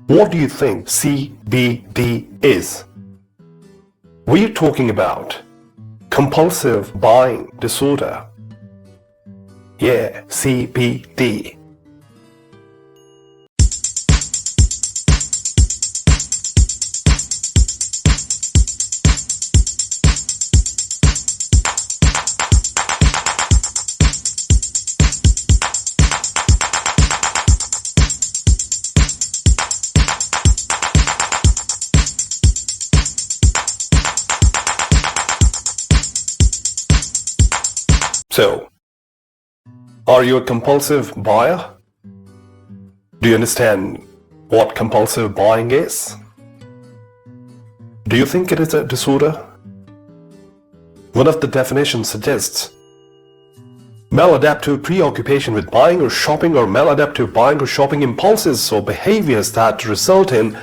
What do you think CBD is? We're talking about compulsive buying disorder. Yeah, CBD. So, are you a compulsive buyer? Do you understand what compulsive buying is? Do you think it is a disorder? One of the definitions suggests maladaptive preoccupation with buying or shopping, or maladaptive buying or shopping impulses or behaviors that result in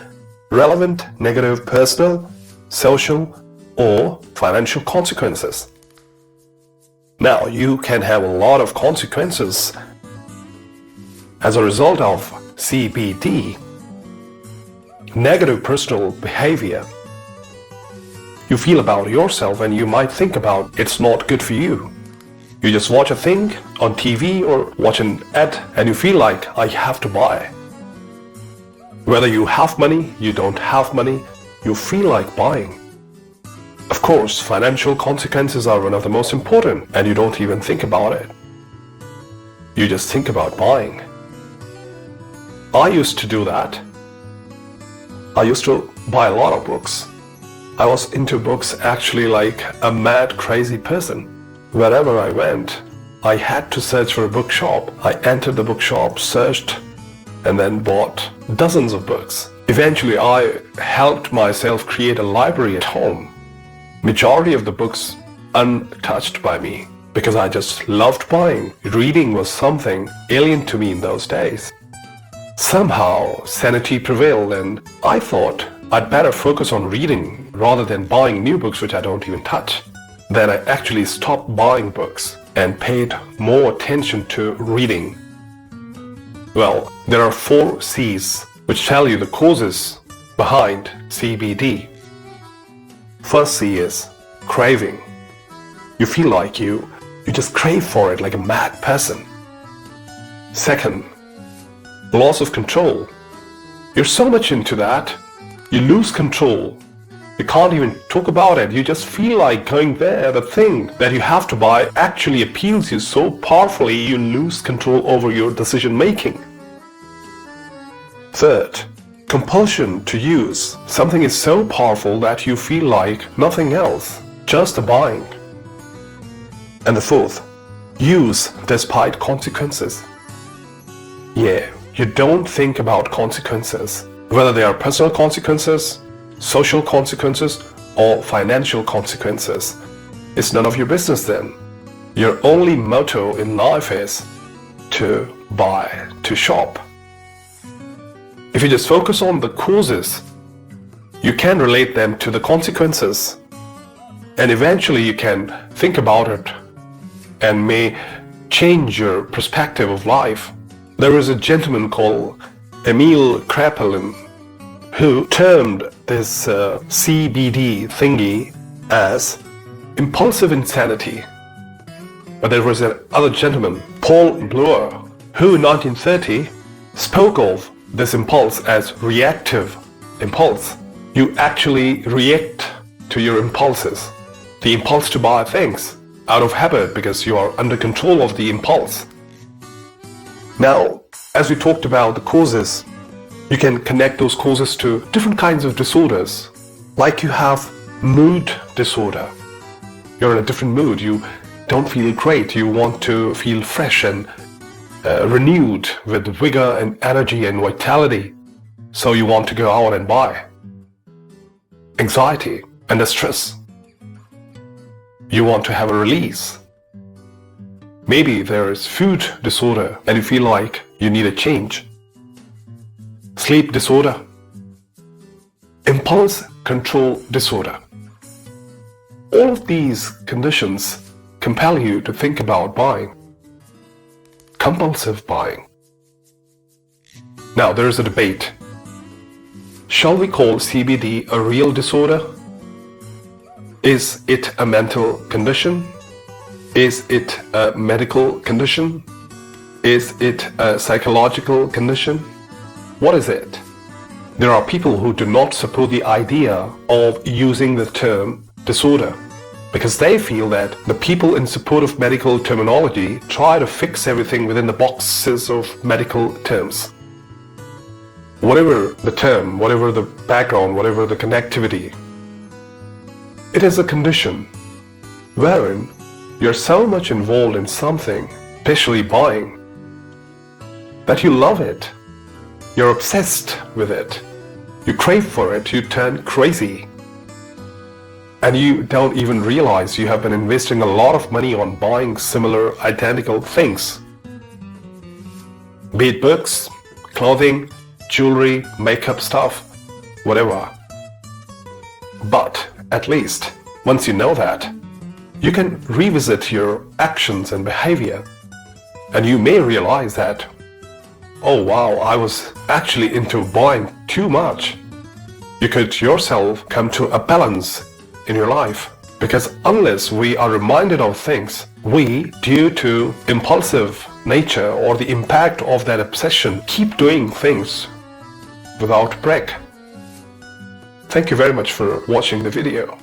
relevant negative personal, social, or financial consequences. Now, you can have a lot of consequences as a result of CBD, negative personal behavior. You feel about yourself and you might think about it's not good for you. You just watch a thing on TV or watch an ad and you feel like I have to buy. Whether you have money, you don't have money, you feel like buying. Of course, financial consequences are one of the most important, and you don't even think about it. You just think about buying. I used to do that. I used to buy a lot of books. I was into books actually like a mad, crazy person. Wherever I went, I had to search for a bookshop. I entered the bookshop, searched, and then bought dozens of books. Eventually, I helped myself create a library at home. Majority of the books untouched by me because I just loved buying. Reading was something alien to me in those days. Somehow sanity prevailed and I thought I'd better focus on reading rather than buying new books which I don't even touch. Then I actually stopped buying books and paid more attention to reading. Well, there are 4 C's which tell you the causes behind CBD. First C is craving. You feel like you just crave for it like a mad person. Second, loss of control. You're so much into that, you lose control. You can't even talk about it. You just feel like going there. The thing that you have to buy actually appeals you so powerfully, you lose control over your decision making. Third, compulsion to use. Something is so powerful that you feel like nothing else, just the buying. And the fourth, use despite consequences. Yeah, you don't think about consequences, whether they are personal consequences, social consequences, or financial consequences. It's none of your business then. Your only motto in life is to buy, to shop. If you just focus on the causes, you can relate them to the consequences. And eventually you can think about it and may change your perspective of life. There is a gentleman called Emil Kraepelin who termed this CBD thingy as impulsive insanity. But there was another gentleman, Paul Bloor, who in 1930 spoke of this impulse as reactive impulse. You actually react to your impulses. The impulse to buy things out of habit because you are under control of the impulse. Now, as we talked about the causes, you can connect those causes to different kinds of disorders. Like you have mood disorder. You're in a different mood. You don't feel great. You want to feel fresh and renewed with vigor and energy and vitality. So you want to go out and buy. Anxiety and distress. You want to have a release. Maybe there is food disorder and you feel like you need a change. Sleep disorder. Impulse control disorder. All of these conditions compel you to think about buying. Compulsive buying. Now there is a debate. Shall we call CBD a real disorder? Is it a mental condition? Is it a medical condition? Is it a psychological condition? What is it? There are people who do not support the idea of using the term disorder because they feel that the people in support of medical terminology try to fix everything within the boxes of medical terms. Whatever the term, whatever the background, whatever the connectivity, it is a condition wherein you're so much involved in something, especially buying, that you love it. You're obsessed with it. You crave for it. You turn crazy. And you don't even realize you have been investing a lot of money on buying similar, identical things. Be it books, clothing, jewelry, makeup stuff, whatever. But at least, once you know that, you can revisit your actions and behavior, and you may realize that, oh wow, I was actually into buying too much. You could yourself come to a balance in your life, because unless we are reminded of things, we, due to impulsive nature or the impact of that obsession, keep doing things without break. Thank you very much for watching the video.